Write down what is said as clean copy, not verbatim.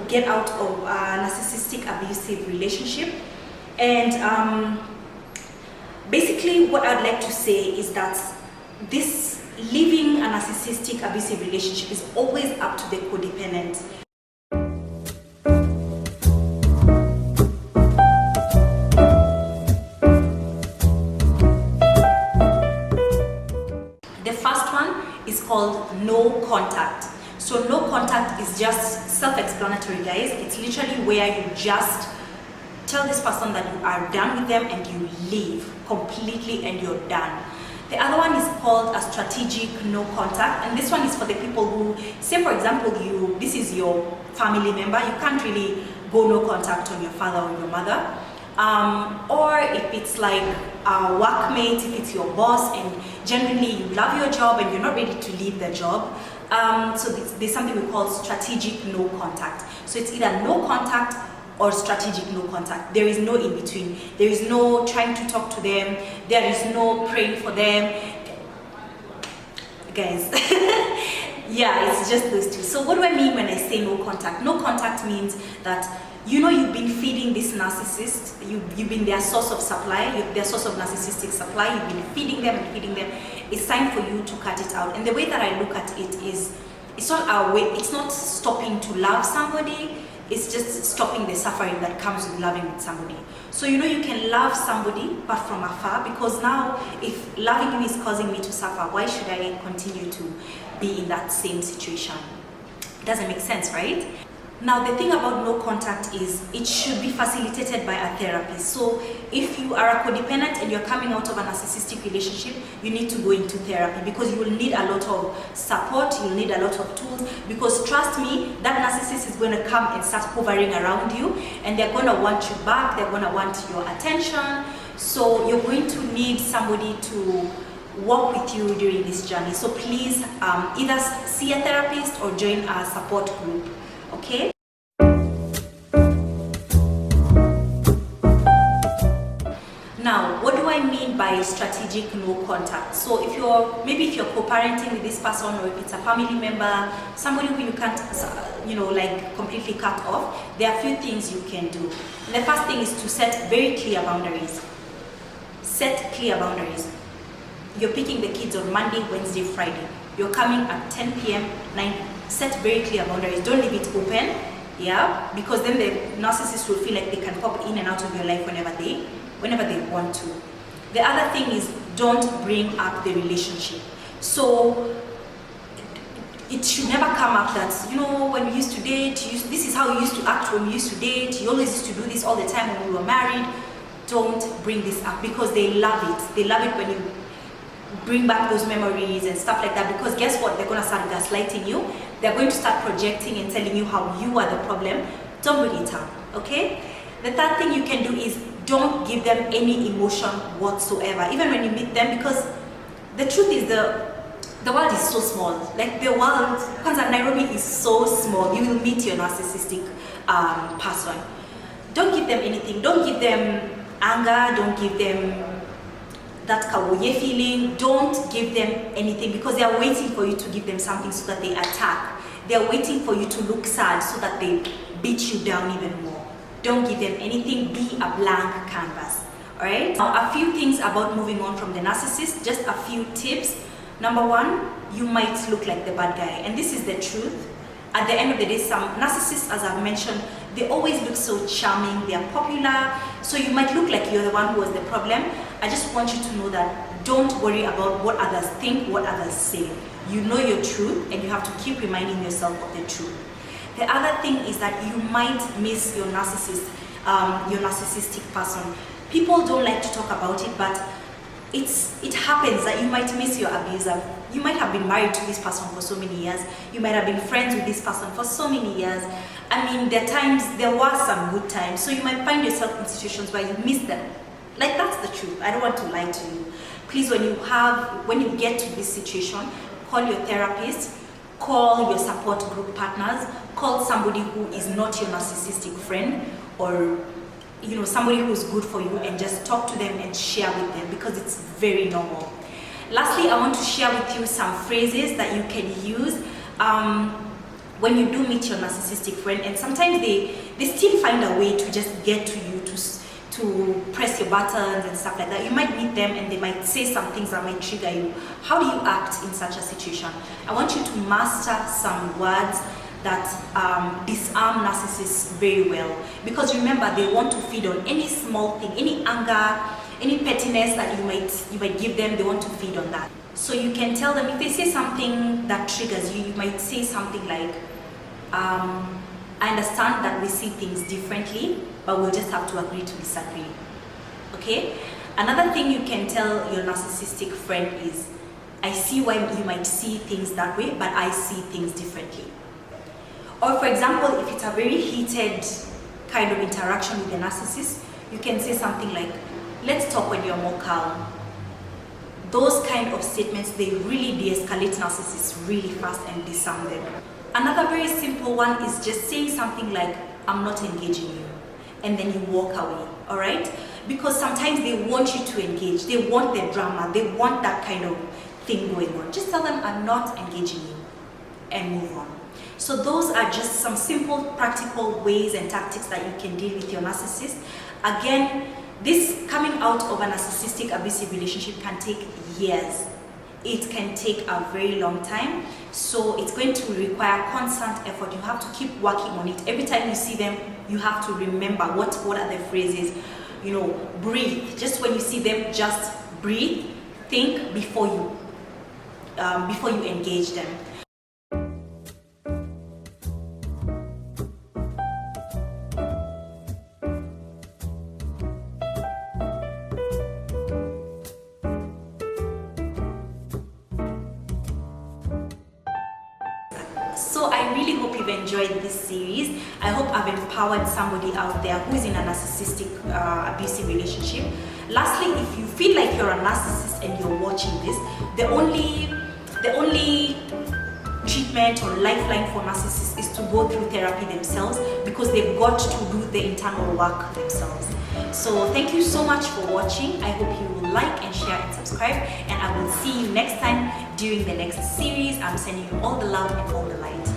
get out of a narcissistic abusive relationship. And basically what I'd like to say is that this living a narcissistic abusive relationship is always up to the codependent. The first one is called no contact. So no contact is just self-explanatory, guys. It's literally where you just tell this person that you are done with them and you leave completely and you're done. The other one is called a strategic no contact, and this one is for the people who, say for example, this is your family member, you can't really go no contact on your father or your mother. Or if it's like a workmate, if it's your boss and genuinely you love your job and you're not ready to leave the job, so there's something we call strategic no contact. So it's either no contact or strategic no contact. There is no in between. There is no trying to talk to them. There is no praying for them. Guys, yeah, it's just those two. So what do I mean when I say no contact? No contact means that you've been feeding this narcissist, you've been their source of supply, their source of narcissistic supply, you've been feeding them and feeding them. It's time for you to cut it out. And the way that I look at it is, it's not our way, it's not stopping to love somebody, it's just stopping the suffering that comes with loving with somebody. So you can love somebody but from afar, because now if loving you is causing me to suffer, why should I continue to be in that same situation? It doesn't make sense, right? Now the thing about no contact is it should be facilitated by a therapist. So if you are a codependent and you're coming out of a narcissistic relationship, you need to go into therapy, because you will need a lot of support, you'll need a lot of tools, because trust me, that narcissist is going to come and start hovering around you and they're going to want you back, they're going to want your attention. So you're going to need somebody to walk with you during this journey. So please either see a therapist or join a support group. Okay. Now, what do I mean by strategic no contact? So if you're co-parenting with this person, or if it's a family member, somebody who you can't, like completely cut off, there are a few things you can do. And the first thing is to set very clear boundaries. Set clear boundaries. You're picking the kids on Monday, Wednesday, Friday. You're coming at 10 p.m., 9. Set very clear boundaries. Don't leave it open, yeah, because then the narcissist will feel like they can pop in and out of your life whenever they want to. The other thing is, don't bring up the relationship. So it should never come up that, when we used to date, this is how you used to act when we used to date, you always used to do this all the time when we were married. Don't bring this up, because they love it. They love it when you bring back those memories and stuff like that, because guess what? They're going to start gaslighting you. They're going to start projecting and telling you how you are the problem. Don't bring it up, okay? The third thing you can do is, don't give them any emotion whatsoever, even when you meet them, because the truth is the world is so small. Like the world, Nairobi is so small. You will meet your narcissistic person. Don't give them anything. Don't give them anger. Don't give them that kawoye feeling. Don't give them anything, because they are waiting for you to give them something so that they attack. They are waiting for you to look sad so that they beat you down even more. Don't give them anything. Be a blank canvas. Alright? Now, a few things about moving on from the narcissist, just a few tips. Number one, you might look like the bad guy, and this is the truth. At the end of the day, some narcissists, as I've mentioned, they always look so charming, they are popular, so you might look like you're the one who was the problem. I just want you to know that don't worry about what others think, what others say. You know your truth, and you have to keep reminding yourself of the truth. The other thing is that you might miss your narcissistic person. People don't like to talk about it, but it happens that you might miss your abuser. You might have been married to this person for so many years. You might have been friends with this person for so many years. I mean, there were some good times, so you might find yourself in situations where you miss them. Like, that's the truth. I don't want to lie to you. Please, when you get to this situation, call your therapist, call your support group partners, call somebody who is not your narcissistic friend, or somebody who is good for you, and just talk to them and share with them, because it's very normal. Lastly, I want to share with you some phrases that you can use when you do meet your narcissistic friend, and sometimes they still find a way to just get to you, to press your buttons and stuff like that. You might meet them and they might say some things that might trigger you. How do you act in such a situation? I want you to master some words that disarm narcissists very well, because remember, they want to feed on any small thing, any anger, any pettiness that you might give them. They want to feed on that. So you can tell them, if they say something that triggers you, you might say something like, I understand that we see things differently, but we'll just have to agree to disagree. Okay? Another thing you can tell your narcissistic friend is, I see why you might see things that way, but I see things differently. Or for example, if it's a very heated kind of interaction with the narcissist, you can say something like, let's talk when you're more calm. Those kind of statements, they really de-escalate narcissists really fast and disarm them. Another very simple one is just saying something like, I'm not engaging you, and then you walk away, all right? Because sometimes they want you to engage, they want the drama, they want that kind of thing going on. Just tell them, I'm not engaging you, and move on. So those are just some simple, practical ways and tactics that you can deal with your narcissist. Again, this coming out of a narcissistic abusive relationship can take years. It can take a very long time. So it's going to require constant effort. You have to keep working on it. Every time you see them, you have to remember what are the phrases. You know, breathe. Just when you see them, just breathe. Think before you engage them. So I really hope you've enjoyed this series. I hope I've empowered somebody out there who is in a narcissistic abusive relationship. Lastly, if you feel like you're a narcissist and you're watching this, the only treatment or lifeline for narcissists is to go through therapy themselves, because they've got to do the internal work themselves. So thank you so much for watching. I hope you will like and share and subscribe, and I will see you next time during the next series. I'm sending you all the love and all the light.